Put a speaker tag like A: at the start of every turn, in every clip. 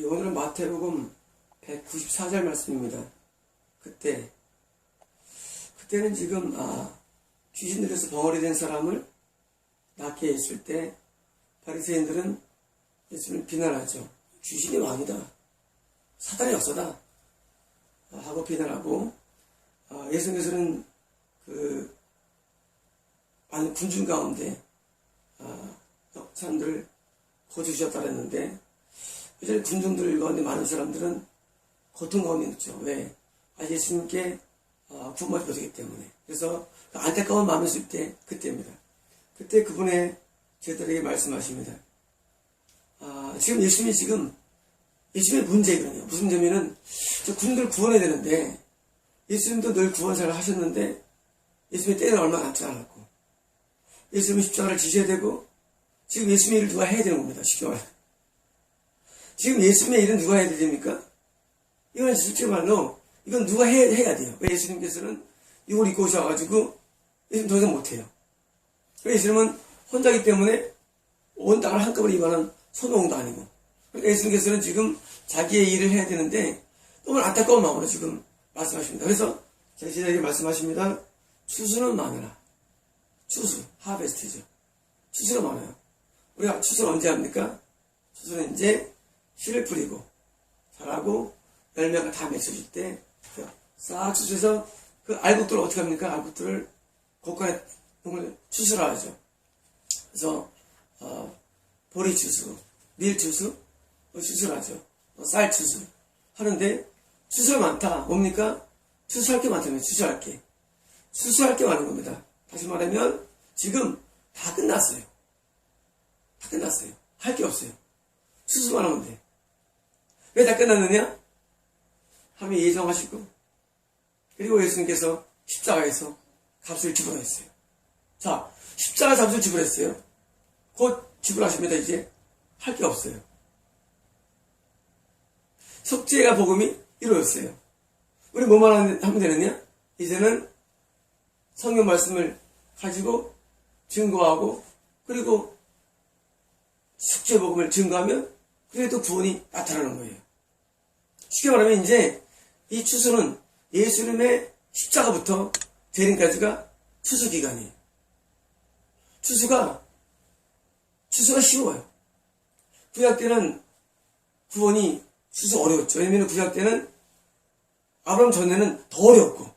A: 오늘은 마태복음 194절 말씀입니다. 그때는 지금 귀신 들려서 벙어리 된 사람을 낫게 했을 때 바리새인들은 예수님을 비난하죠. 귀신이 왕이다, 사단의 역사다 하고 비난하고, 예수님께서는 그 많은 군중 가운데 사람들을 거주시켰다 그랬는데, 이제 군중들 가운데 많은 사람들은 고통 가운데 있죠. 왜? 예수님께 구원받지 못하기 때문에. 그래서 그 안타까운 마음이 있을 때 그때입니다. 그때 그분의 제자들에게 말씀하십니다. 지금 예수님의 문제거든요. 무슨 문제냐면은 저 군들 구원해야 되는데, 예수님도 늘 구원사를 하셨는데 예수님의 때는 얼마 남지 않았고, 예수님은 십자가를 지셔야 되고, 지금 예수님의 일을 누가 해야 되는 겁니다. 쉽게 말해. 지금 예수님의 일은 누가 해야 됩니까? 이건 실제 말로 이건 누가 해야 돼요. 왜? 예수님께서는 이걸 입고 오셔가지고 예수님 더 이상 못해요. 예수님은 혼자기 때문에 온 땅을 한꺼번에 입하는 손오공도 아니고, 그러니까 예수님께서는 지금 자기의 일을 해야 되는데 너무 안타까운 마음으로 지금 말씀하십니다. 그래서 제 제자에게 말씀하십니다. 추수는 많으라. 추수, 하베스트죠. 추수가 많아요. 우리가 추수를 언제 합니까? 추수는 이제 씨를 뿌리고 자라고 열매가 다 맺혀질 때 싹 추수해서 그 알곡들을 어떻게 합니까? 알곡들을 곳간에 추수를 하죠. 그래서 보리 추수, 밀 추수, 추수를 하죠. 쌀 추수 하는데, 추수가 많다. 뭡니까? 추수할 게 많다면 추수할 게 많은 겁니다. 다시 말하면 지금 다 끝났어요. 다 끝났어요. 할 게 없어요. 추수만 하면 돼. 왜 다 끝났느냐? 하나님이 예정하시고, 그리고 예수님께서 십자가에서 값을 지불했어요. 자, 십자가 값을 지불했어요. 곧 지불하십니다. 이제 할 게 없어요. 속죄가 복음이 이루어졌어요. 우리 뭐만 하면 되느냐? 이제는 성경 말씀을 가지고 증거하고, 그리고 속죄 복음을 증거하면 그게 또 구원이 나타나는 거예요. 쉽게 말하면 이제 이 추수는 예수님의 십자가부터 재림까지가 추수 기간이에요. 추수가 쉬워요. 구약 때는 구원이 추수 어려웠죠. 왜냐면 구약 때는 아브라함 전에는 더 어렵고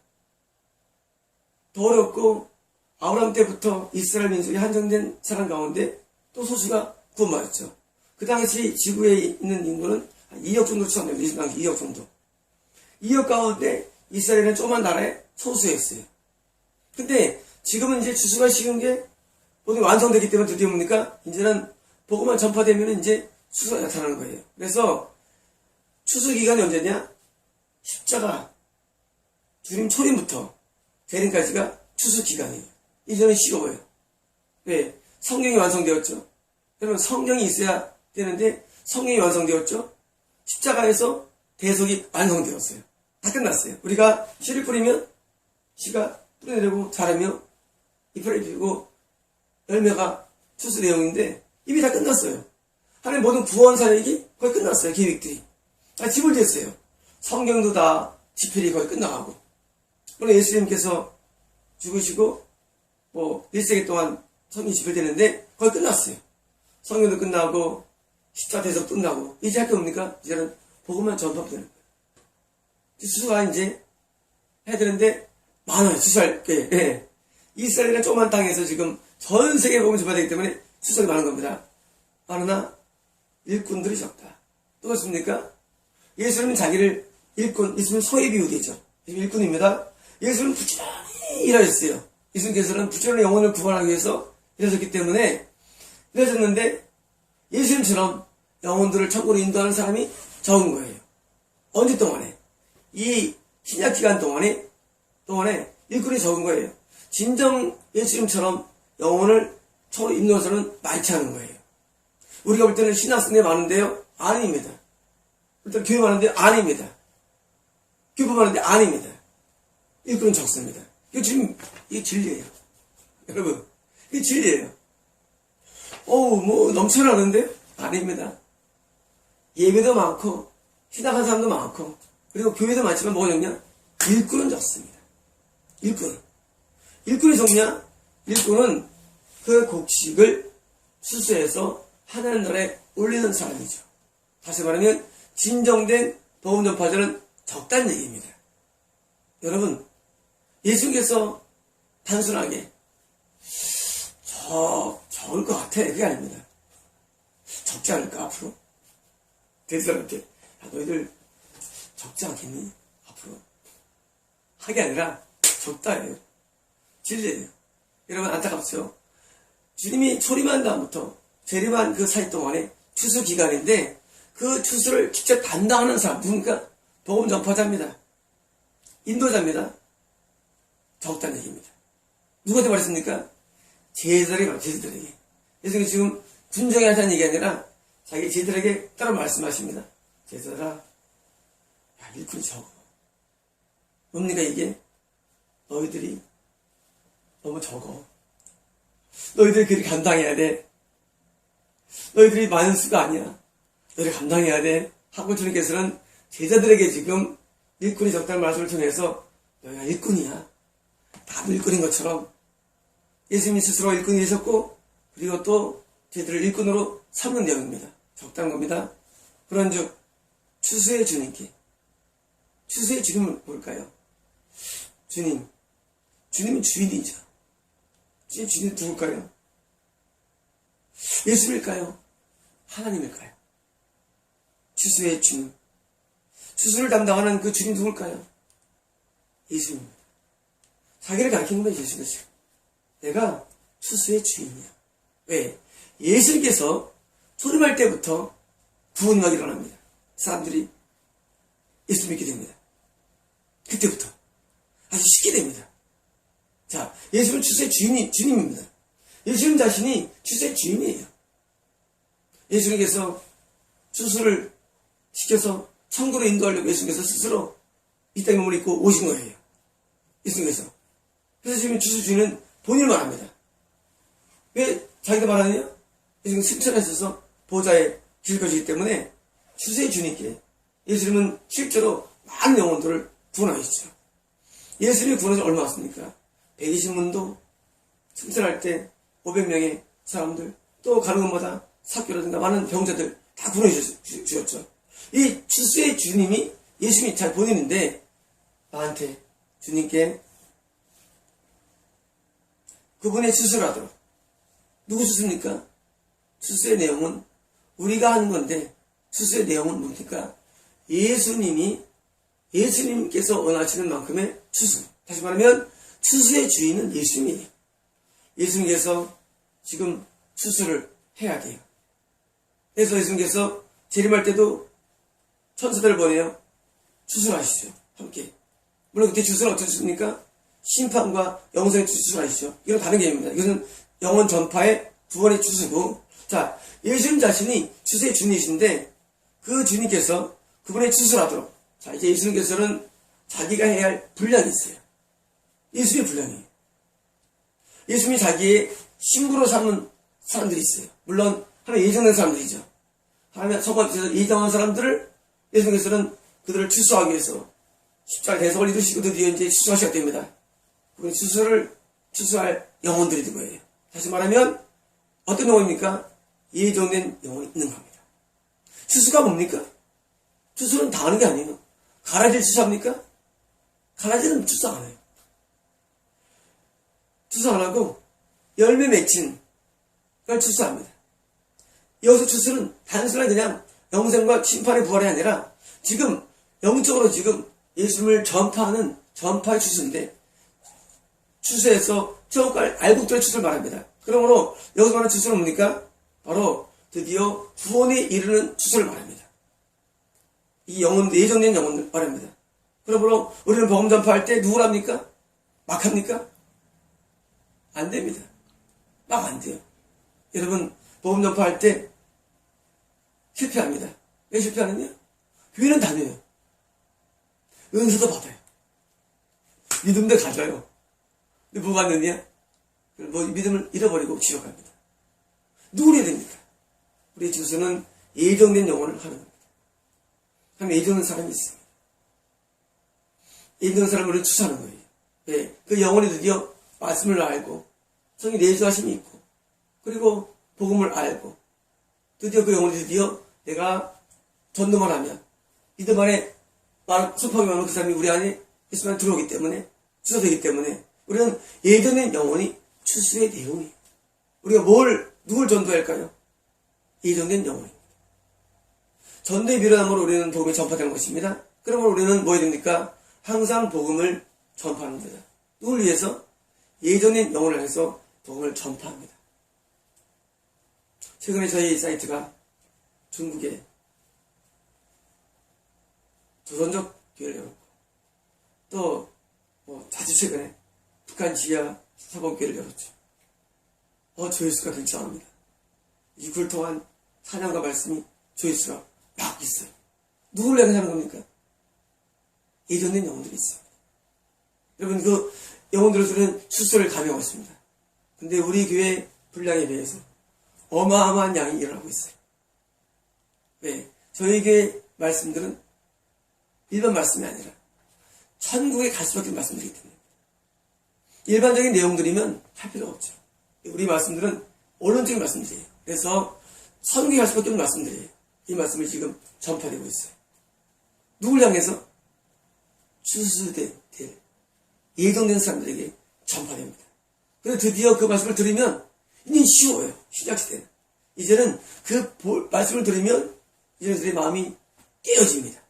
A: 아브라함 때부터 이스라엘 민족이 한정된 사람 가운데 또 소수가 구원받았죠. 그 당시 지구에 있는 인구는 한 2억 정도 추산됩니다. 2억 정도. 2억 가운데 이스라엘은 조그만 나라의 소수였어요. 근데 지금은 이제 추수가 쉬운 게 모두 완성되기 때문에 드디어 뭡니까? 이제는 복음만 전파되면 이제 추수가 나타나는 거예요. 그래서 추수 기간이 언제냐? 십자가 주님 초림부터 재림까지가 추수 기간이에요. 이제는 쉬워요. 왜? 성경이 완성되었죠. 여러분, 성경이 있어야 되는데 성경이 완성되었죠. 십자가에서 대속이 완성되었어요. 다 끝났어요. 우리가 씨를 뿌리면 씨가 뿌려내리고 자라며 잎을 피우고 열매가 추수 내용인데 이미 다 끝났어요. 하나님 모든 구원 사역이 거의 끝났어요. 계획들이 다 지불됐어요. 성경도 다 집필이 거의 끝나가고, 물론 예수님께서 죽으시고 1세기 동안 성경이 집필되는데 거의 끝났어요. 성경도 끝나고 십자 대속 끝나고 이제 할 게 뭡니까? 이제는 복음만 전파되는 거예요. 추수가 이제 해야 되는데 많아요. 추수할 게. 예. 이스라엘이라는 조그만 땅에서 지금 전 세계에 복음을 전파되기 때문에 추수가 많은 겁니다. 그러나 일꾼들이 적다. 또 그렇습니까? 예수님은 자기를 일꾼, 예수님은 소의 비유되죠. 일꾼입니다. 예수님은 부지런히 일하셨어요. 예수님께서는 부지런히 영혼을 구원하기 위해서 일하셨기 때문에 일하셨는데, 예수님처럼 영혼들을 천국으로 인도하는 사람이 적은 거예요. 언제 동안에? 이 신약 기간 동안에 일꾼이 적은 거예요. 진정 예수님처럼 영혼을 천국으로 인도하는 사람은 많지 않은 거예요. 우리가 볼 때는 신학생이 많은데요? 아닙니다. 볼 때는 교회 많은데 아닙니다. 교회 많은데 아닙니다. 일꾼은 적습니다. 이게 진리예요. 여러분, 이게 진리예요. 넘쳐나는데? 아닙니다. 예배도 많고 신학한 사람도 많고 그리고 교회도 많지만 뭐가 적냐? 일꾼은 적습니다. 일꾼이 적냐? 일꾼은 그 곡식을 추수해서 하나님 나라에 올리는 사람이죠. 다시 말하면 진정된 복음 전파자는 적다는 얘기입니다. 여러분, 예수님께서 단순하게 적을 것 같아 그게 아닙니다. 적지 않을까 앞으로? 대사람한테 야, 너희들 적지 않겠니? 앞으로 하게 아니라 적다예요. 진리예요. 여러분 안타깝죠? 주님이 초림한 다음부터 재림한 그 사이 동안에 추수 기간인데 그 추수를 직접 담당하는 사람 누굽니까? 복음 전파자입니다. 인도자입니다. 적다는 얘기입니다. 누구한테 말했습니까? 제자들에게. 예수님이 지금 군정에 하자는 얘기 아니라 자기 제자들에게 따로 말씀하십니다. 제자들아, 야, 일꾼이 적어. 뭡니까 이게? 너희들이 너무 적어. 너희들이 그리 감당해야 돼. 너희들이 많은 수가 아니야. 너희들이 감당해야 돼. 하고 주님께서는 제자들에게 지금 일꾼이 적다는 말씀을 통해서 너희가 일꾼이야. 나도 일꾼인 것처럼 예수님이 스스로 일꾼이 되셨고 그리고 또 제자들을 일꾼으로 삼는 내용입니다. 적다는 겁니다. 그런즉 추수의 주님께 추수의 주님은 뭘까요? 주님은 주인이죠. 주인이 누굴까요? 예수일까요? 하나님일까요? 추수의 주님. 추수를 담당하는 그 주님 누굴까요? 예수입니다. 자기를 가리키는 거예요, 예수께서. 내가 추수의 주인이야. 왜? 예수님께서 초림할 때부터 구원이 막 일어납니다. 사람들이 예수 믿게 됩니다. 그때부터. 아주 쉽게 됩니다. 자, 예수는 추수의 주님입니다. 예수님 자신이 추수의 주인이에요. 예수님께서 추수를 시켜서 천국으로 인도하려고 예수님께서 스스로 이 땅에 몸을 입고 오신 거예요. 예수님께서. 그래서 지금 추수 주인은 본인을 말합니다. 왜 자기가 말하느냐? 예수님 승천하셔서 보좌에 길거지기 때문에 추수의 주님께 예수님은 실제로 많은 영혼들을 구원하셨죠. 예수님이 구원해서 얼마 왔습니까? 120문도 승천할 때 500명의 사람들 또 가는 곳마다 사교라든가 많은 병자들 다 구원해 주셨죠. 이 추수의 주님이 예수님이 잘 본인인데 나한테 주님께 그분의 추수를 하도록 누구 추수입니까? 추수의 내용은 우리가 하는 건데 추수의 내용은 뭡니까? 예수님께서 원하시는 만큼의 추수. 다시 말하면 추수의 주인은 예수님이에요. 예수님께서 지금 추수를 해야 돼요. 그래서 예수님께서 재림할 때도 천사들을 보내요. 추수를 하시죠. 함께. 물론 그때 추수는 어떻게 추수입니까? 심판과 영생의 추수를 하시죠. 이건 다른 개념입니다. 이것은 영혼 전파의 구원의 추수고, 자, 예수님 자신이 추수의 주님이신데 그 주님께서 그분의 추수를 하도록. 자, 이제 예수님께서는 자기가 해야 할 분량이 있어요. 예수의 분량이에요. 예수님이 자기의 신부로 삼는 사람들이 있어요. 물론 하나님 예정된 사람들이죠. 하나님 성화에서 예정한 사람들을 예수님께서는 그들을 추수하기 위해서 십자가 대속을 이루시고 드디어 이제 추수하셔야 됩니다. 그분의 추수할 영혼들이 된 거예요. 다시 말하면 어떤 영혼입니까? 예정된 영혼이 있는 겁니다. 추수가 뭡니까? 추수는 당하는 게 아니에요. 가라지를 추수합니까? 가라지는 추수 안 해요. 추수 안 하고 열매 맺힌 걸 추수합니다. 여기서 추수는 단순하게 그냥 영생과 심판의 부활이 아니라 지금 영적으로 지금 예수님을 전파하는 전파의 추수인데 추수에서 천국갈 알곡들의 추수를 말합니다. 그러므로 여기서 말하는 추수는 뭡니까? 바로 드디어 구원에 이르는 추수를 말합니다. 이 영혼, 예정된 영혼들 말합니다. 그러므로 우리는 복음 전파할 때 누구를 합니까? 막 합니까? 안 됩니다. 막 안 돼요. 여러분, 복음 전파할 때 실패합니다. 왜 실패하느냐? 교회는 다녀요. 은사도 받아요. 믿음도 가져요. 근데 뭐 받느냐? 뭐 믿음을 잃어버리고 지옥 갑니다. 누구를 해야 됩니까? 우리의 주소는 예정된 영혼을 하는 겁니다. 하면 예정된 사람이 있습니다. 예정된 사람을 우리는 추수하는 거예요. 예, 그 영혼이 드디어 말씀을 알고 성이 내주하심이 있고 그리고 복음을 알고 드디어 그 영혼이 드디어 내가 전도만 하면 믿음 안에 선포하기만 하면 그 사람이 우리 안에 예수만 들어오기 때문에 추수되기 때문에 우리는 예정된 영혼이 추수의 내용이에요. 우리가 누굴 전도할까요? 예정된 영혼입니다. 전도의 미련함으로 우리는 복음이 전파되는 것입니다. 그러면 우리는 뭐 해야 됩니까? 항상 복음을 전파하는 겁니다. 누굴 위해서? 예정된 영혼을 해서 복음을 전파합니다. 최근에 저희 사이트가 중국에 조선족 교회를 열었고 또 아주 최근에 북한 지하 사범교회를 열었죠. 조회수가 굉장합니다. 이 굴통한 사냥과 말씀이 조회수가 막 있어요. 누구를 향해 하는 겁니까? 예정된 영혼들이 있습니다. 여러분 그 영혼들에서는 출소를 감행하고 있습니다. 근데 우리 교회 분량에 비해서 어마어마한 양이 일어나고 있어요. 왜? 저희 교회 말씀들은 일반 말씀이 아니라 천국에 갈 수밖에 없는 말씀들이기 때문에 일반적인 내용들이면 할 필요가 없죠. 우리 말씀들은 원론적인 말씀들이에요. 그래서 천국에 갈 수밖에 없는 말씀들이에요. 이 말씀이 지금 전파되고 있어요. 누굴 향해서? 추수될 예정된 사람들에게 전파됩니다. 그래서 드디어 그 말씀을 들으면 이제 쉬워요. 신약시대는. 이제는 그 말씀을 들으면 이제는 마음이 깨어집니다.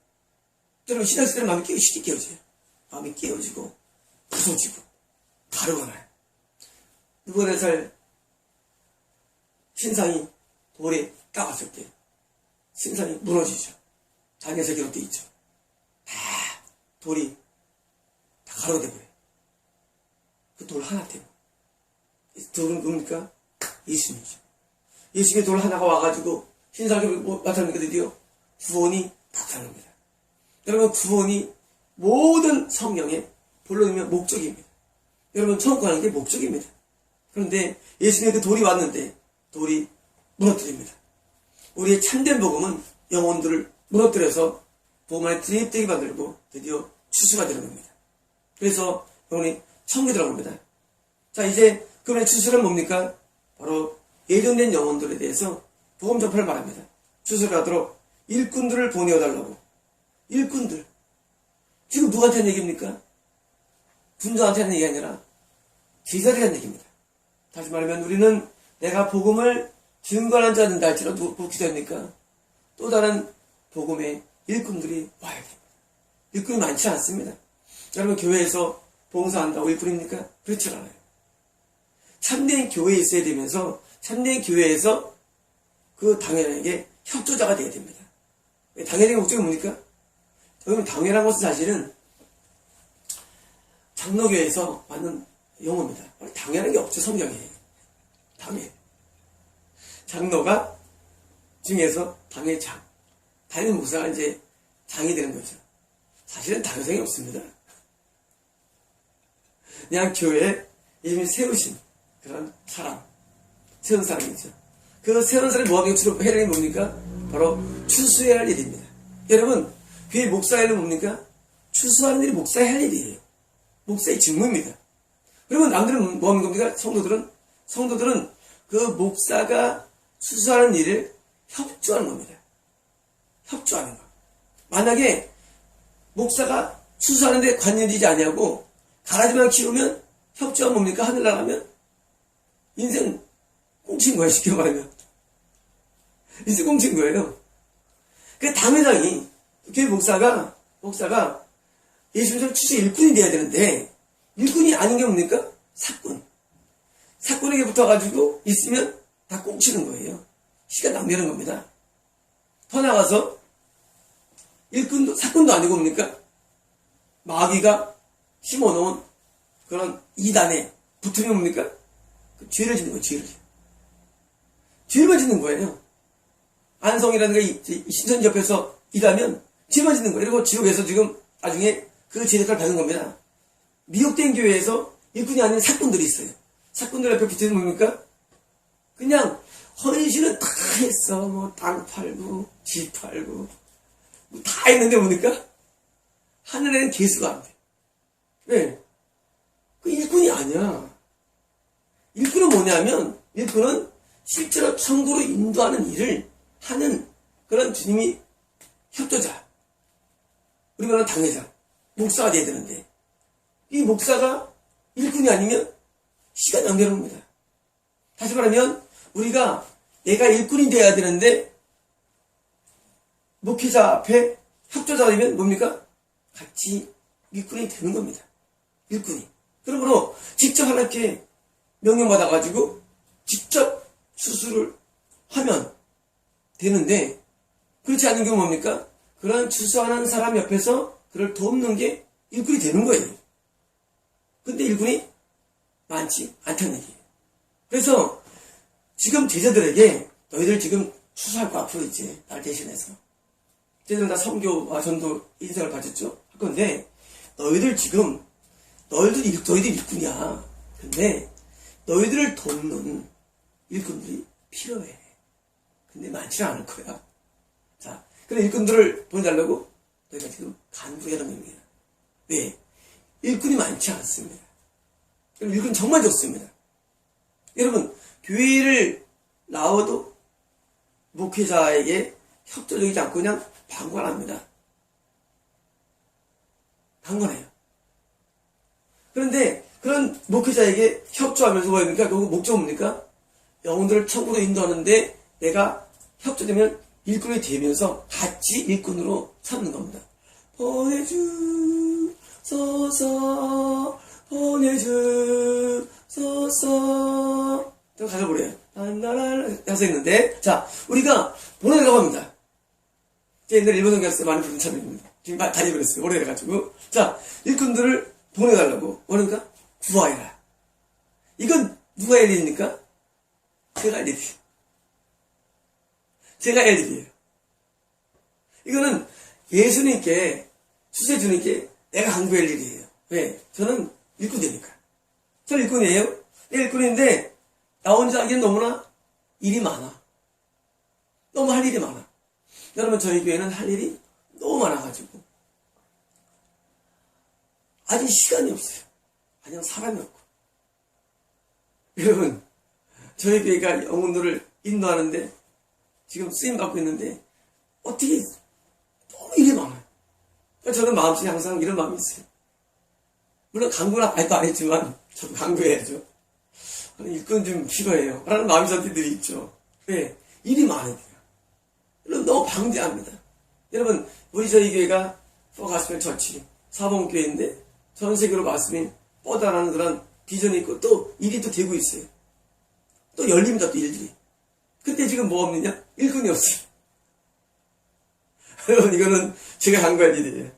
A: 여러분 신약시대는 마음이 쉽게 깨어져요. 마음이 깨어지고 부서지고 가루가 나요. 느부갓네살 신상이 돌에 까봤을 때 신상이 무너지죠. 다니엘서 기록되어 있죠. 다 돌이 다 가루가 돼버려요. 그 돌 하나 때문에. 돌은 뭡니까? 예수님이죠. 예수님의 돌 하나가 와가지고 신상을 나타내니까 드디어 구원이 나타납니다. 여러분 구원이 모든 성경의 본론이면 목적입니다. 여러분 천국 가는 게 목적입니다. 그런데 예수님의 그 돌이 왔는데 돌이 무너뜨립니다. 우리의 참된 복음은 영혼들을 무너뜨려서 복음 안에 드립되게 만들고 드디어 추수가 되는 겁니다. 그래서 영혼이 천국에 들어갑니다. 자 이제 그러면 추수는 뭡니까? 바로 예정된 영혼들에 대해서 복음 전파를 말합니다. 추수를 하도록 일꾼들을 보내어달라고. 일꾼들. 지금 누구한테 하는 얘기입니까? 군자한테 하는 얘기 아니라 제자들이 하는 얘기입니다. 다시 말하면 우리는 내가 복음을 증거하는 자는 날지라도 기도합니까? 또 다른 복음의 일꾼들이 와야 됩니다. 일꾼이 많지 않습니다. 여러분 교회에서 봉사한다고 일꾼입니까? 그렇지 않아요. 참된 교회에 있어야 되면서 참된 교회에서 그 당회장에게 협조자가 되어야 됩니다. 당회장의 목적이 뭡니까? 여러분 당회라는 것은 사실은 장로교에서 받는 용어입니다. 당회라는 게 없죠. 성경에. 당회. 장로가 중에서 당회장. 담임 목사가 이제 장이 되는 거죠. 사실은 당회장이 없습니다. 그냥 교회에 이미 세우신 그런 사람. 세운 사람이죠. 그 세운 사람이 뭐하게 주로 해야 되는 뭡니까? 바로 추수해야 할 일입니다. 여러분, 교회 목사의 일은 뭡니까? 추수하는 일이 목사의 할 일이에요. 목사의 직무입니다. 그러면 남들은 뭐 하는 겁니까? 성도들은 그 목사가 추수하는 일을 협조하는 겁니다. 협조하는 거. 만약에 목사가 추수하는데 관여되지 아니하고 가라지만 키우면 협조하면 뭡니까? 하늘 나가면 인생 꽁친 거예요. 쉽게 말하면. 인생 꽁친 거예요. 그 당회장이 교회 목사가 예수님처럼 추수 일꾼이 돼야 되는데 일꾼이 아닌 게 뭡니까? 사건에게 붙어가지고 있으면 다 꽁치는 거예요. 시간 낭비하는 겁니다. 더 나가서 사건도 아니고 뭡니까? 마귀가 심어놓은 그런 이단에 붙으면 뭡니까? 그 죄를 짓는 거예요. 죄를 짓는 거예요. 안성이라는 게 신천지 옆에서 일하면 죄만 짓는 거예요. 그리고 지옥에서 지금 나중에 그 죄대가를 받는 겁니다. 미혹된 교회에서 일꾼이 아닌 사건들이 있어요. 사건들 옆에 붙으면 뭡니까? 그냥 헌신은 다 했어. 뭐 땅 팔고 집 팔고 다 했는데 뭡니까? 하늘에는 개수가 안 돼. 왜? 그 일꾼이 아니야. 일꾼은 뭐냐면, 일꾼은 실제로 천국으로 인도하는 일을 하는 그런 주님이 협조자. 우리 말하는 당회장, 목사가 돼야 되는데, 이 목사가 일꾼이 아니면 시간 연결합니다. 다시 말하면, 우리가 내가 일꾼이 돼야 되는데, 목회자 앞에 협조자가 되면 뭡니까? 같이 일꾼이 되는 겁니다. 일꾼이. 그러므로 직접 하나님께 명령받아가지고 직접 수술을 하면 되는데, 그렇지 않은 경우 뭡니까? 그런 추수하는 사람 옆에서 그를 돕는 게 일꾼이 되는 거예요. 근데 일꾼이 많지 않다는 얘기예요. 그래서 지금 제자들에게 너희들 지금 추수할 거 앞으로 이제 날 대신해서 제자들 다 선교와 전도 인생을 바쳤죠. 할 건데 너희들 지금 너희들 일꾼이야. 근데 너희들을 돕는 일꾼들이 필요해. 근데 많지는 않을 거야. 자, 그런 일꾼들을 보내달라고 너희가 지금 간구해라는 의미야. 왜? 일꾼이 많지 않습니다. 일꾼 정말 좋습니다. 여러분, 교회를 나와도 목회자에게 협조적이지 않고 그냥 방관합니다. 방관해요. 그런데 그런 목회자에게 협조하면서 뭐입니까? 그 목적은 뭡니까? 영혼들을 천국으로 인도하는데 내가 협조되면 일꾼이 되면서 같이 일꾼으로 삼는 겁니다. 보내주소서 보내주소서 또 가져보래요. 해서 있는데 자 우리가 보내려고 합니다. 제가 옛날에 일본 경기할 때 많이 부른 참입니다. 지금 다니 버렸어요. 오래돼가지고 자 일꾼들을 보내달라고 뭐니까 구하여라. 이건 누가 할 일입니까? 제가 할 일이에요. 제가 할 일이에요. 이거는 예수님께 주세주님께 내가 강구할 일이에요. 왜? 저는 일꾼이니까. 저는 일꾼이에요. 일꾼인데 나 혼자 하기엔 너무나 일이 많아. 너무 할 일이 많아. 여러분 저희 교회는 할 일이 너무 많아가지고 아직 시간이 없어요. 아니면 사람이 없고. 여러분 저희 교회가 영혼들을 인도하는데 지금 쓰임받고 있는데 어떻게 너무 일이 많아요. 그러니까 저는 마음속에 항상 이런 마음이 있어요. 물론 강구나 발도 안 했지만 저도 강구해야죠. 일꾼 좀 필요해요. 라는 마음이 저한테 늘 있죠. 왜? 일이 많으니까. 여러분 너무 방대합니다. 여러분 우리 저희 교회가 가스펠 처치 사범교회인데 전 세계로 가스펠 뻗어나가는 그런 비전이 있고 또 일이 또 되고 있어요. 또 열립니다. 또 일들이. 근데 지금 뭐 없느냐? 일꾼이 없어요. 여러분 이거는 제가 강구할 일이에요.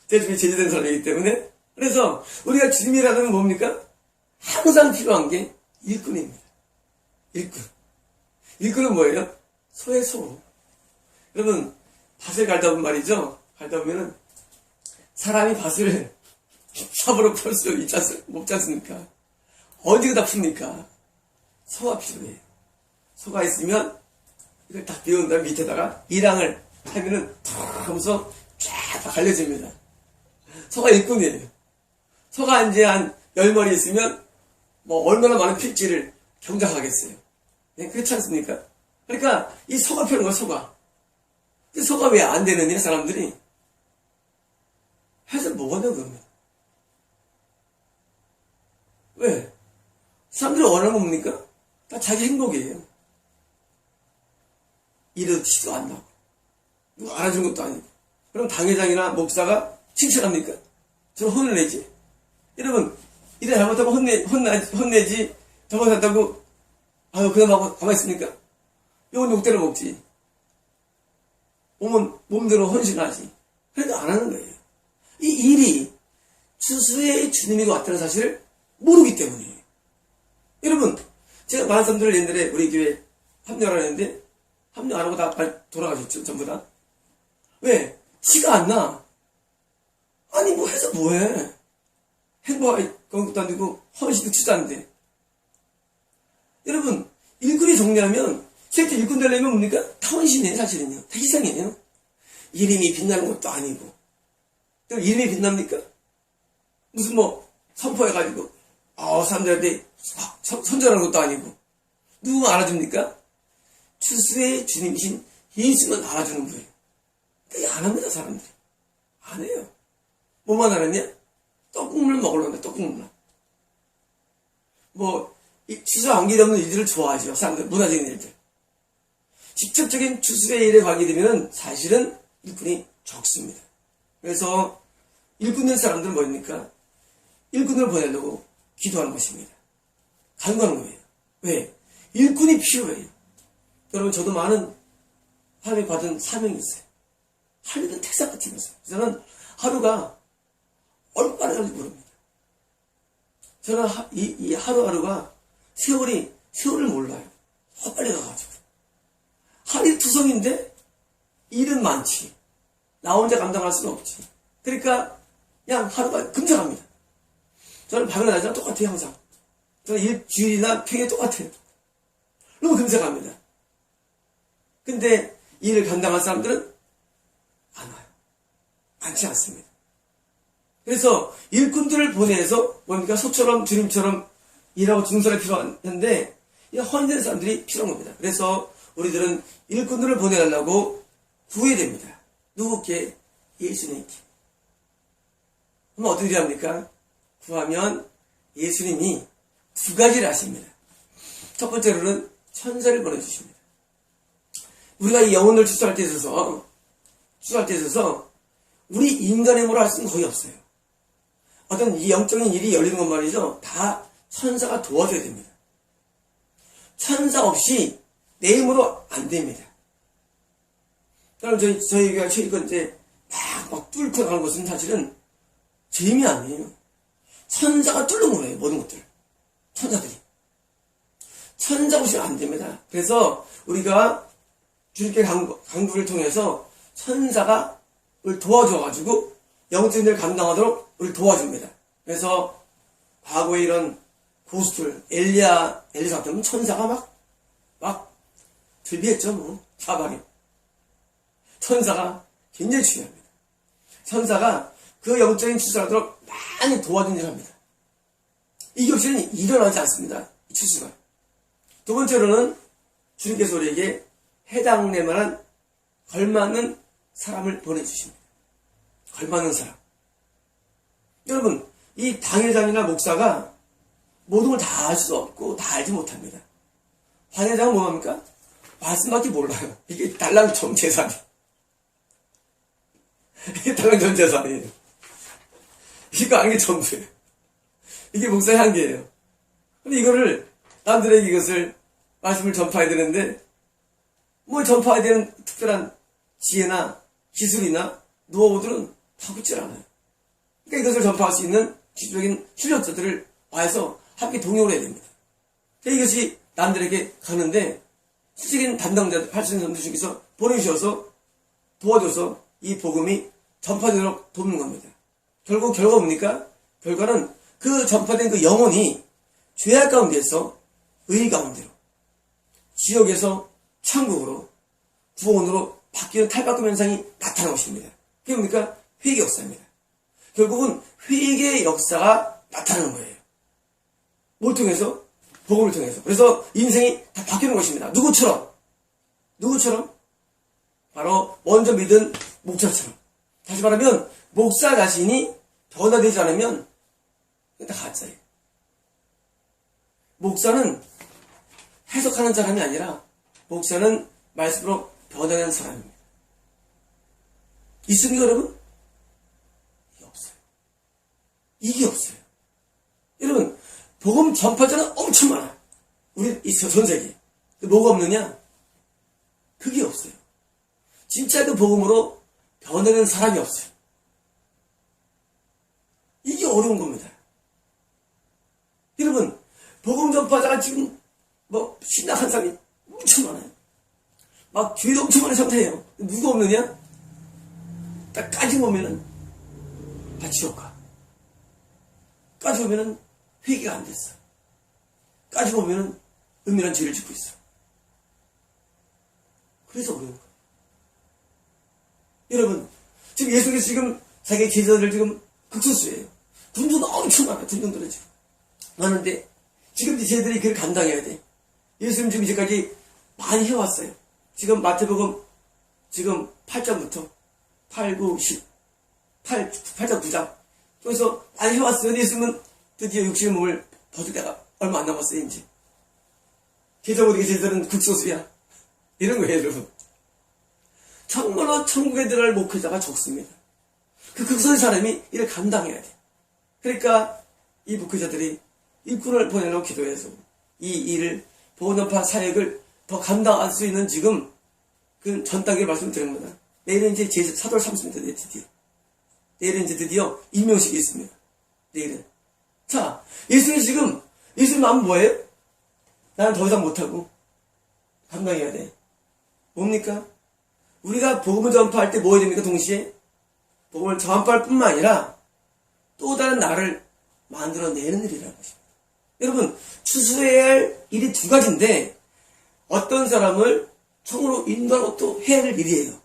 A: 제 주변에 제재된 사람이기 때문에 그래서 우리가 주님이라는 건 뭡니까? 항상 필요한 게 일꾼입니다. 일꾼. 일꾼은 뭐예요? 소의 소. 여러분 밭을 갈다 보면 말이죠. 갈다 보면은 사람이 밭을 삽으로 펼 수 없지 않습니까? 어디가 다 풉니까? 소가 필요해요. 소가 있으면 이걸 딱 비운 다음 밑에다가 이랑을 하면은 툭 하면서 쫙 갈려집니다. 소가 일꾼이에요. 소가 이제 한 10마리 있으면 뭐 얼마나 많은 필지를 경작하겠어요. 네, 그렇지 않습니까? 그러니까 이 소가 필요한 거야, 소가. 근데 소가 왜 안 되느냐, 사람들이? 해서 뭐가 되는 겁니다. 왜? 사람들이 원하는 건 뭡니까? 다 자기 행복이에요. 일도 치도 안 나고. 누가 알아주는 것도 아니고. 그럼 당회장이나 목사가 칭찬합니까? 저는 혼을 내지. 여러분, 일을 잘못하면 혼내지. 잘못한다고, 아유, 그냥 하고 가만히 있습니까? 욕은 욕대로 먹지. 몸은 몸대로 헌신하지. 그래도 안 하는 거예요. 이 일이 추수의 주님이 왔다는 사실을 모르기 때문이에요. 여러분, 제가 많은 사람들을 옛날에 우리 교회 합류하라 했는데, 합류 안 하고 다 돌아가셨죠, 전부 다. 왜? 티가 안 나. 아니, 뭐 해서 뭐해? 행복하게 그런 것도 아니고, 헌신도 치도 않는데. 여러분, 일꾼이 정리하면, 실제 일꾼 되려면 뭡니까? 다 헌신이에요, 사실은요. 다 희생이에요. 이름이 빛나는 것도 아니고. 그럼 이름이 빛납니까? 무슨 뭐 선포해가지고 사람들한테 선전하는 것도 아니고. 누구만 알아줍니까? 추수의 주님이신 예수만 알아주는 거예요. 그게 안 합니다, 사람들이. 안 해요. 뭐만 알았냐? 떡국물 먹으려면 떡국물. 이 추수와 관계되는 일들을 좋아하죠. 사람들, 문화적인 일들. 직접적인 추수의 일에 관계되면 사실은 일꾼이 적습니다. 그래서 일꾼 된 사람들은 뭡니까? 일꾼을 보내려고 기도하는 것입니다. 간구하는 거예요. 왜? 일꾼이 필요해요. 여러분, 저도 많은 하나님이 받은 사명이 있어요. 할 일은 택사 같은 거죠. 저는 하루가 얼마나 빠르게 가는지 모릅니다. 저는 이 하루하루가 세월을 몰라요. 빨리 가가지고. 하루 투성인데 일은 많지. 나 혼자 감당할 수는 없지. 그러니까 그냥 하루가 금방 갑니다. 저는 밤이나 낮이나 똑같아요, 항상. 저는 일주일이나 평일 똑같아요. 너무 금세 갑니다. 근데 일을 감당할 사람들은 안 와요. 많지 않습니다. 그래서 일꾼들을 보내서 뭡니까? 소처럼 주님처럼 일하고 증설이 필요한데 헌된 사람들이 필요한 겁니다. 그래서 우리들은 일꾼들을 보내달라고 구해야 됩니다. 누구께? 예수님께. 그럼 어떻게 해야 합니까? 구하면 예수님이 두 가지를 하십니다. 첫 번째로는 천사를 보내주십니다. 우리가 이 영혼을 추수할 때 있어서 우리 인간의 힘으로 할 수는 거의 없어요. 어떤 이 영적인 일이 열리는 것 말이죠. 다 천사가 도와줘야 됩니다. 천사 없이 내 힘으로 안 됩니다. 그럼 저희가 최근 이제 막 뚫고 나가는 것은 사실은 제 힘이 아니에요. 천사가 뚫는 거예요. 모든 것들. 천사들이. 천사 없이는 안 됩니다. 그래서 우리가 주님께 강구를 통해서 천사가 우리를 도와줘가지고 영적인 일을 감당하도록 우리를 도와줍니다. 그래서 과거에 이런 고수들, 엘리사 같은 천사가 막 들비했죠, 뭐. 사방에. 천사가 굉장히 중요합니다. 천사가 그 영적인 추수하도록 많이 도와준 일을 합니다. 이게 없이는 일어나지 않습니다. 이 추수가. 두 번째로는 주님께서 우리에게 해당될 만한 걸맞는 사람을 보내주십니다. 걸맞는 사람. 여러분, 이 당회장이나 목사가 모든 걸 다 알 수 없고 다 알지 못합니다. 당회장은 뭐합니까? 말씀밖에 몰라요. 이게 달랑 전 재산이에요. 이게 달랑 전 재산이에요. 이거 아는 게 전부예요. 이게 목사의 한계예요. 근데 이거를 남들에게 이것을 말씀을 전파해야 되는데 뭘 전파해야 되는 특별한 지혜나 기술이나 노하우들은 다 붙질 않아요. 그러니까 이것을 전파할 수 있는 기술적인 실력자들을 와서 함께 동역을 해야 됩니다. 이것이 남들에게 가는데 실질적인 담당자들, 할 수 있는 분들께서 보내주셔서 도와줘서 이 복음이 전파되도록 돕는 겁니다. 결국 결과가 뭡니까? 결과는 그 전파된 그 영혼이 죄악 가운데서 의 가운데로 지역에서 천국으로 구원으로 바뀌는 탈바꿈 현상이 나타나는 것입니다. 그게 뭡니까? 회개 역사입니다. 결국은 회개의 역사가 나타나는 거예요. 뭘 통해서? 복음을 통해서. 그래서 인생이 다 바뀌는 것입니다. 누구처럼? 바로 먼저 믿은 목사처럼. 다시 말하면 목사 자신이 변화되지 않으면 다 가짜예요. 목사는 해석하는 사람이 아니라 목사는 말씀으로 변화되는 사람입니다. 있습니까, 여러분? 이게 없어요. 여러분, 복음 전파자는 엄청 많아요. 우리 전 세계에. 뭐가 없느냐? 그게 없어요. 진짜 그 복음으로 변하는 사람이 없어요. 이게 어려운 겁니다. 여러분, 복음 전파자가 지금 신학한 사람이 엄청 많아요. 막 교회도 엄청 많은 상태예요. 누가 없느냐? 딱 까지고 보면은 다 지옥 가. 까지고 보면은 회개가 안 됐어. 까지고 보면은 은밀한 죄를 짓고 있어. 그래서 어려운 거예요. 여러분, 지금 예수님께서 지금 자기 제자들 지금 극소수예요. 군주도 엄청 많아요. 군중들은 지금. 많은데, 지금 제자들이 그걸 감당해야 돼. 예수님 지금 이제까지 많이 해왔어요. 지금 마태복음 지금 8장부터 8, 9, 10, 8장 9장. 그래서 많이 해왔어요. 근데 예수님은 드디어 육신의 몸을 벗을 때가 얼마 안 남았어요, 이제. 제자보다 제자들은 극소수야. 이런 거예요, 여러분. 정말로 천국에 들어갈 목회자가 적습니다. 그 극소의 사람이 이를 감당해야 돼. 그러니까 이 목회자들이 일꾼을 보내놓고 기도해서 이 일을 보건전파 사역을 더 감당할 수 있는 지금 그 전 단계 말씀을 드린 겁니다. 내일은 이제 사도를 삼습니다. 드디어. 내일은 이제 드디어 임명식이 있습니다. 내일은. 자, 예수님 마음은 뭐예요? 나는 더 이상 못하고 감당해야 돼. 뭡니까? 우리가 복음을 전파할 때 뭐 해야 됩니까? 동시에 복음을 전파할 뿐만 아니라 또 다른 나를 만들어내는 일이라는 것입니다. 여러분, 추수해야 할 일이 두 가지인데 어떤 사람을 청으로 인도하고 또 해야 할 일이에요.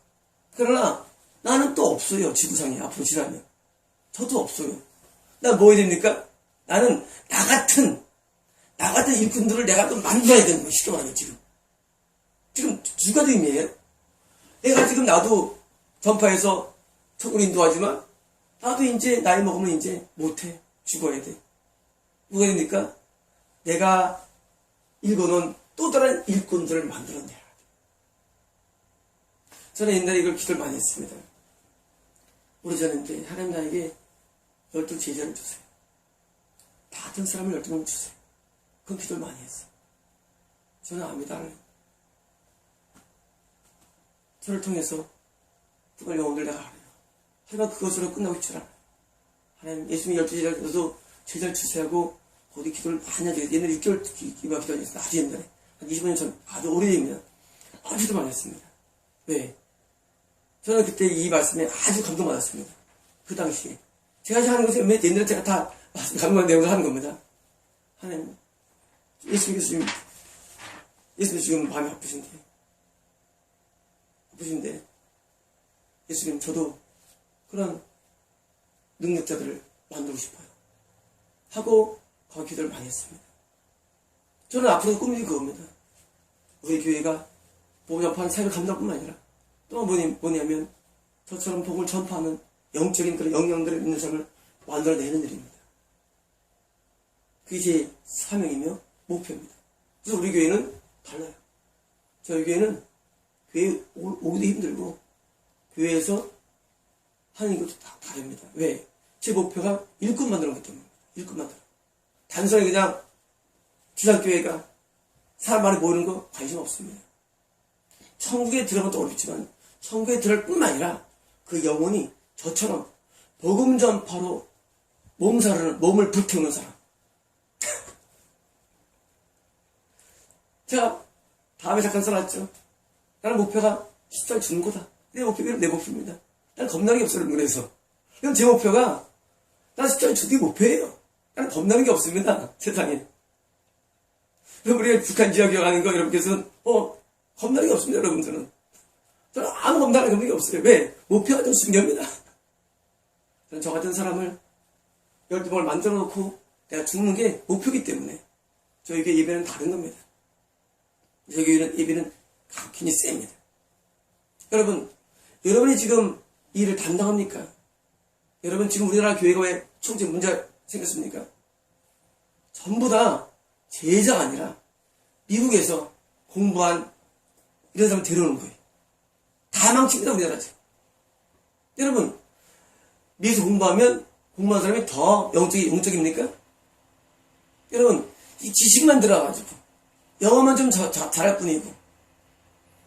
A: 그러나 나는 또 없어요. 지구상에 앞으로 지나면. 저도 없어요. 난 뭐 해야 됩니까? 나는 나 같은 일꾼들을 내가 또 만들어야 되는 거예요. 쉽게 말하면 지금 두 가지 의미예요. 내가 지금 나도 전파해서 청으로 인도하지만 나도 이제 나이 먹으면 이제 못해. 죽어야 돼. 뭐가 됩니까? 내가 읽어놓은 또 다른 일꾼들을 만들어내야 돼. 저는 옛날에 이걸 기도를 많이 했습니다. 오래전인데 하나님 나에게 12 제자를 주세요. 같은 사람을 12명 주세요. 그런 기도를 많이 했어요. 저는 압니다. 저를 통해서 그걸 영혼들 내가 알아요. 하지만 그것으로 끝나고 있지 않아요. 하나님 예수님 12제자도 제자를 주세요 하고 거기 기도를 많이 하죠. 옛날에 6개월 기도가 기도했어요. 아주 옛날에. 한 25년 전 아주 오래됩니다. 아주 기도 많이 했습니다. 왜? 저는 그때 이 말씀에 아주 감동받았습니다. 그 당시에. 제가 하는 것은 옛날에 제가 다 감동한 내용을 하는 겁니다. 하나님, 예수님 지금 마음이 아프신데, 예수님 저도 그런 능력자들을 만들고 싶어요. 하고 거기 기도를 많이 했습니다. 저는 앞으로 꿈이 그겁니다. 우리 교회가 복음 전파하는 사역을 감당할 뿐만 아니라 또 뭐냐면 저처럼 복음을 전파하는 영적인 그런 영향들을 있는 사람을 만들어내는 일입니다. 그게 제 사명이며 목표입니다. 그래서 우리 교회는 달라요. 저희 교회는 교회 오기도 힘들고 교회에서 하는 것도 다 다릅니다. 왜? 제 목표가 일꾼 만드는 것 때문입니다. 일꾼 만들어. 단순히 그냥 주상교회가 사람 많이 모이는 거 관심 없습니다. 천국에 들어가면 또 어렵지만 천국에 들어갈 뿐만 아니라 그 영혼이 저처럼 복음 전파로 몸을 불태우는 사람. 제가 다음에 잠깐 써놨죠. 나는 목표가 십자가에 주는 거다. 내 목표입니다. 나는 겁나는 게 없어요. 그래서 이건 제 목표가 나는 십자가에 주는 게 목표예요. 나는 겁나는 게 없습니다. 세상에. 그럼 우리가 북한 지역에 가는 거 여러분께서는 겁나는 게 없습니다. 여러분들은. 저는 아무 겁나는 게 없어요. 왜? 목표가 좀 중요합니다. 저는 저 같은 사람을 12명을 만들어 놓고 내가 죽는 게 목표이기 때문에 저희 교회 예배는 다른 겁니다. 저희 교회 예배는 굉장히 셉니다. 여러분이 지금 이 일을 담당합니까? 여러분 지금 우리나라 교회가 왜 총체 문제가 생겼습니까? 전부 다 제자가 아니라 미국에서 공부한 이런 사람 데려오는 거예요. 다 망칩니다, 우리나라 지금. 여러분, 미국에서 공부한 사람이 더 영적입니까? 여러분, 이 지식만 들어가지고, 영어만 좀 잘할 뿐이고,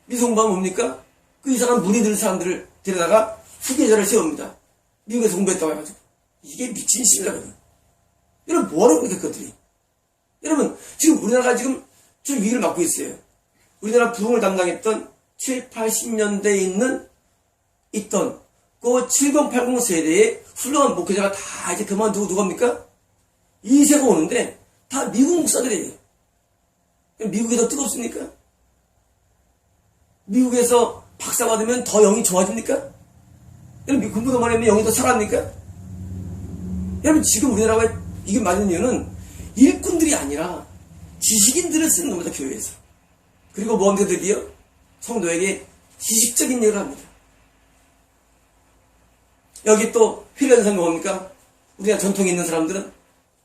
A: 미국에서 공부하면 뭡니까? 그 이상한 무리 들 사람들을 데려다가 후계자를 세웁니다. 미국에서 공부했다고 해가지고. 이게 미친 짓이라고요. 여러분, 뭐하러 그렇게 그것들이? 여러분, 지금 우리나라가 지금 좀 위기를 맞고 있어요. 우리나라 부흥을 담당했던 7, 80년대에 있던 그 70, 80 세대의 훌륭한 목회자가 다 이제 그만두고 누굽니까? 2세가 오는데 다 미국 목사들이에요. 미국이 더 뜨겁습니까? 미국에서 박사 받으면 더 영이 좋아집니까? 여러분, 공부도만 하면 영이 더 살아납니까? 여러분, 지금 우리나라가 이게 맞는 이유는 일꾼들이 아니라 지식인들을 쓰는 겁니다, 교회에서. 그리고 뭔데 드디어 성도에게 지식적인 일을 합니다. 여기 또 필요한 사람이 뭡니까? 우리가 전통이 있는 사람들은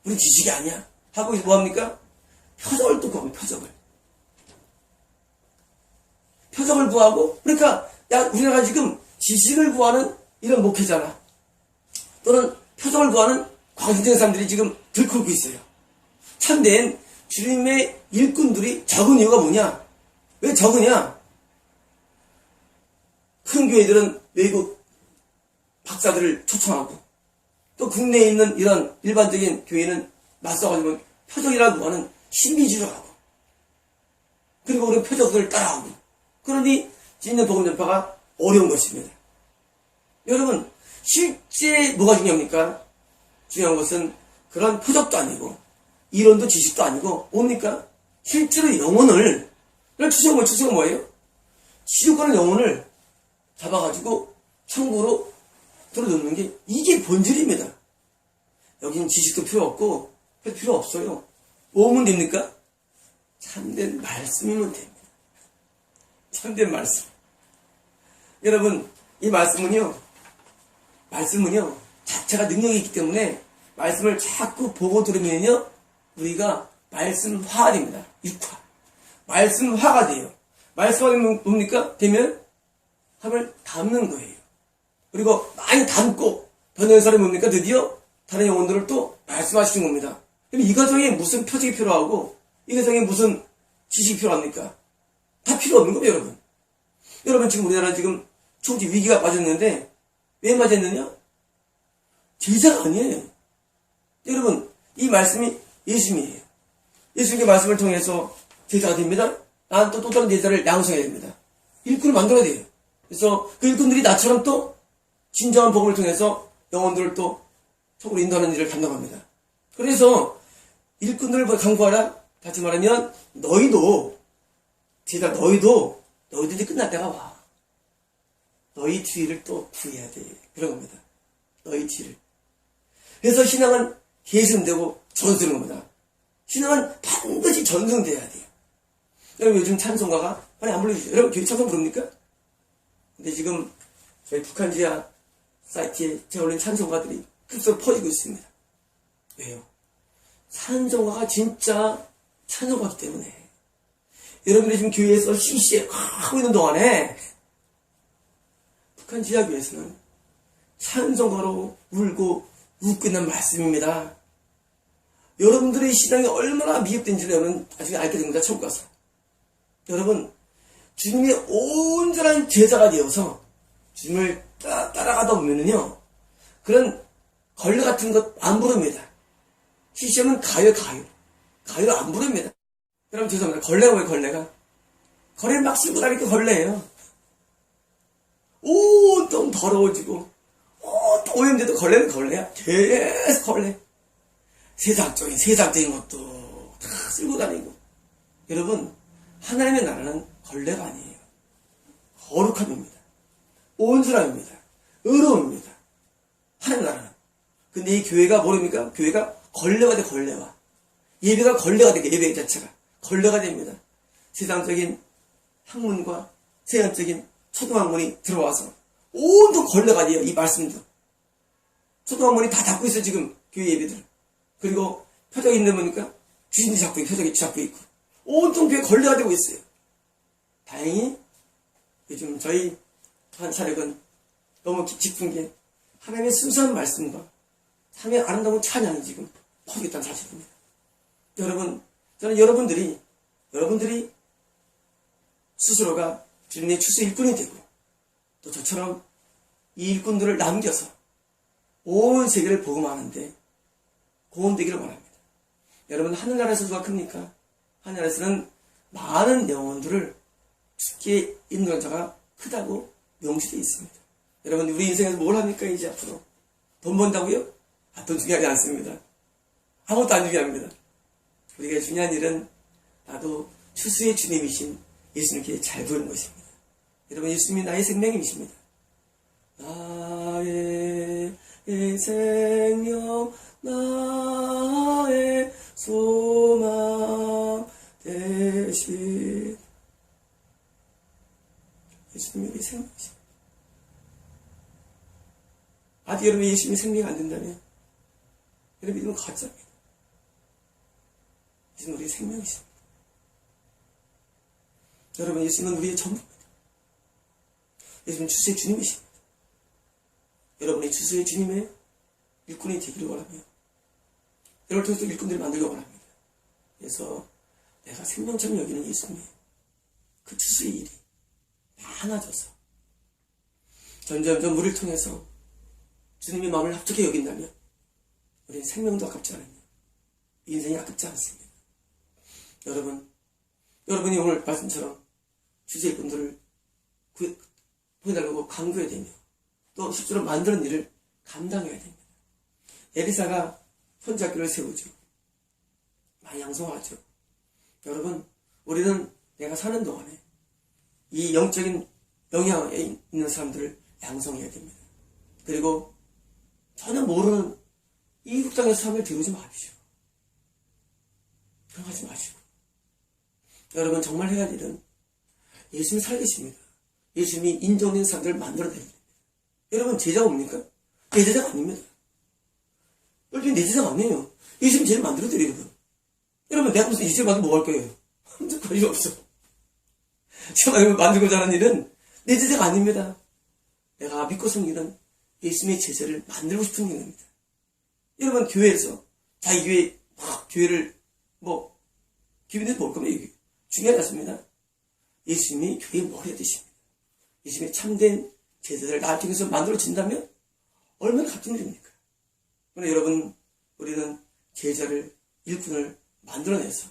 A: 우리 지식이 아니야 하고 뭐합니까? 표적을 또 구합니다. 표적을 구하고, 그러니까 야, 우리나라가 지금 지식을 구하는 이런 목회자나 또는 표적을 구하는 광신적인 사람들이 지금 들끓고 있어요. 참된 주님의 일꾼들이 적은 이유가 뭐냐? 왜 적으냐? 큰 교회들은 외국 박사들을 초청하고, 또 국내에 있는 이런 일반적인 교회는 맞서가지고 표적이라고 하는 신비주의를 하고, 그리고 우리 표적들을 따라하고, 그러니 진짜 복음 전파가 어려운 것입니다. 여러분, 실제 뭐가 중요합니까? 중요한 것은 그런 표적도 아니고 이론도 지식도 아니고 뭡니까? 실제로 영혼을, 추석은 뭐예요? 지옥 가는 영혼을 잡아가지고 천국으로 들어놓는 게 이게 본질입니다. 여기는 지식도 필요 없고 필요 없어요. 뭐 오면 됩니까? 참된 말씀이면 됩니다. 참된 말씀. 여러분, 이 말씀은요 자체가 능력이 있기 때문에 말씀을 자꾸 보고 들으면요 우리가 말씀화가 됩니다. 육화. 말씀화가 돼요. 말씀화가 되면 뭡니까? 되면 함을 담는 거예요. 그리고 많이 담고 변호의 사람이 뭡니까? 드디어 다른 영혼들을 또 말씀하시는 겁니다. 그럼 이 과정에 무슨 표적이 필요하고 이 과정에 무슨 지식이 필요합니까? 다 필요 없는 겁니다, 여러분. 여러분, 지금 우리나라 지금 총지 위기가 빠졌는데 왜 맞았느냐? 제자가 아니에요. 여러분, 이 말씀이 예수님이에요. 예수님의 말씀을 통해서 제자가 됩니다. 난 또 다른 제자를 양성해야 됩니다. 일꾼을 만들어야 돼요. 그래서 그 일꾼들이 나처럼 또 진정한 복음을 통해서 영혼들을 또 속으로 인도하는 일을 감당합니다. 그래서 일꾼들을 강구하라. 다시 말하면 너희도 이제 끝날 때가 와. 너희 뒤를 또 구해야 돼. 그런 겁니다. 너희 뒤를. 그래서 신앙은 계승되고 전승되는 겁니다. 신앙은 반드시 전승돼야 돼요. 여러분, 요즘 찬송가가 많이 안 불러주세요. 여러분, 교회 찬송 부릅니까? 근데 지금 저희 북한 지하 사이트에 제가 올린 찬송가들이 급속으로 퍼지고 있습니다. 왜요? 찬송가가 진짜 찬송가기 때문에. 여러분들이 지금 교회에서 CC에 하고 있는 동안에 북한 지하교회에서는 찬송가로 울고 웃고 있는 말씀입니다. 여러분들의 신앙이 얼마나 미흡된지를 여러분 나중에 알게 됩니다. 천국 가서. 여러분, 주님의 온전한 제자가 되어서 주님을 따라가다 보면은요, 그런 걸레 같은 것 안 부릅니다. CCM은 가요를 안 부릅니다. 여러분, 죄송합니다. 걸레가 왜 걸레가? 걸레 막 쓸고 다니니까 걸레예요. 온통 더러워지고 온통 오염돼도 걸레는 걸레야. 계속 걸레. 세상적인 것도 다 쓸고 다니고. 여러분, 하나님의 나라는 걸레가 아니에요. 거룩함입니다. 온순함입니다. 의로움입니다. 하나님 나라는. 근데 이 교회가 모릅니까? 교회가 걸레가 돼, 걸레와. 예배가 걸레가 되게, 예배 자체가 걸레가 됩니다. 세상적인 학문과 세상적인 초등학문이 들어와서 온통 걸레가 돼요. 이 말씀도. 초등학문이 다 닫고 있어요. 지금 교회 예배들. 그리고 표적이 있는 거니까 귀신들이 잡고 있고 표적이 잡고 있고 온통 교회 걸레가 되고 있어요. 다행히 요즘 저희 한 사역은 너무 기쁜 게 하나님의 순수한 말씀과 하나님의 아름다운 찬양이 지금 퍼지고 있다는 사실입니다. 여러분, 저는 여러분들이 스스로가 주님의 추수 일꾼이 되고 또 저처럼 이 일꾼들을 남겨서 온 세계를 복음하는데 고온되기를 바랍니다. 여러분, 하늘나라에서 누가 큽니까? 하늘나라에서는 많은 영혼들을 죽게 인도하는 자가 크다고 명시되어 있습니다. 여러분, 우리 인생에서 뭘 합니까? 이제 앞으로 돈 번다고요? 돈 중요하지 않습니다. 아무것도 안 중요합니다. 우리가 중요한 일은 나도 추수의 주님이신 예수님께 잘 부르는 것입니다. 여러분, 예수님이 나의 생명이십니다. 나의 생명 나의 소망 대신 예수님이 우리 생명이십니다. 아직 여러분 예수님이 생명이 안 된다면 여러분 믿음은 가짜입니다. 예수님은 우리의 생명이십니다. 여러분 예수님은 우리의 전부입니다. 예수님은 주수의 주님이십니다. 여러분이 주수의 주님의 일꾼이 되기를 원하며 여러분을 통해서 일꾼들을 만들기 원합니다. 그래서 내가 생명처럼 여기는 예수님의 그 주수의 일이 많아져서 점점점 우리를 통해서 주님의 마음을 합족해 여긴다면 우리의 생명도 아깝지 않으며 인생이 아깝지 않습니다. 여러분이 오늘 말씀처럼 주수의 일꾼들을 보내달라고 강구해야 되며 또 실제로 만드는 일을 감당해야 됩니다. 에리사가 혼잡기를 세우죠. 많이 양성하죠. 여러분, 우리는 내가 사는 동안에 이 영적인 영향에 있는 사람들을 양성해야 됩니다. 그리고 전혀 모르는 이국 땅에서 사람을 데우지 마십시오. 그럼 하지 마시고. 여러분 정말 해야 할 일은 예수님이 살계십니다. 예수님이 인정된 사람들을 만들어내야 됩니다. 여러분 제자가 뭡니까? 내 제자가 아닙니다. 여러분 내 제자가 아니에요. 예수님 제일 만들어드려요. 여러분 내가 무슨 예수님 만들면 뭐 할 거예요? 아무튼 관심 없어. 제가 만들고자 하는 일은 내 제자가 아닙니다. 내가 믿고 선 일은 예수님의 제자를 만들고 싶은 일입니다. 여러분 교회에서 자기 교회 교회를 교회는 뭘 거면 중요하지 않습니다. 예수님이 교회의 머리가 되십니다. 예수님의 참된 제자들을 나를 통해서 만들어진다면 얼마나 같은 일입니까? 그러나 여러분 우리는 제자를 일꾼을 만들어내서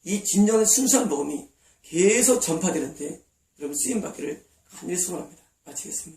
A: 이 진정한 순수한 복음이 계속 전파되는데 여러분 쓰임받기를 간절히 소원합니다. 마치겠습니다.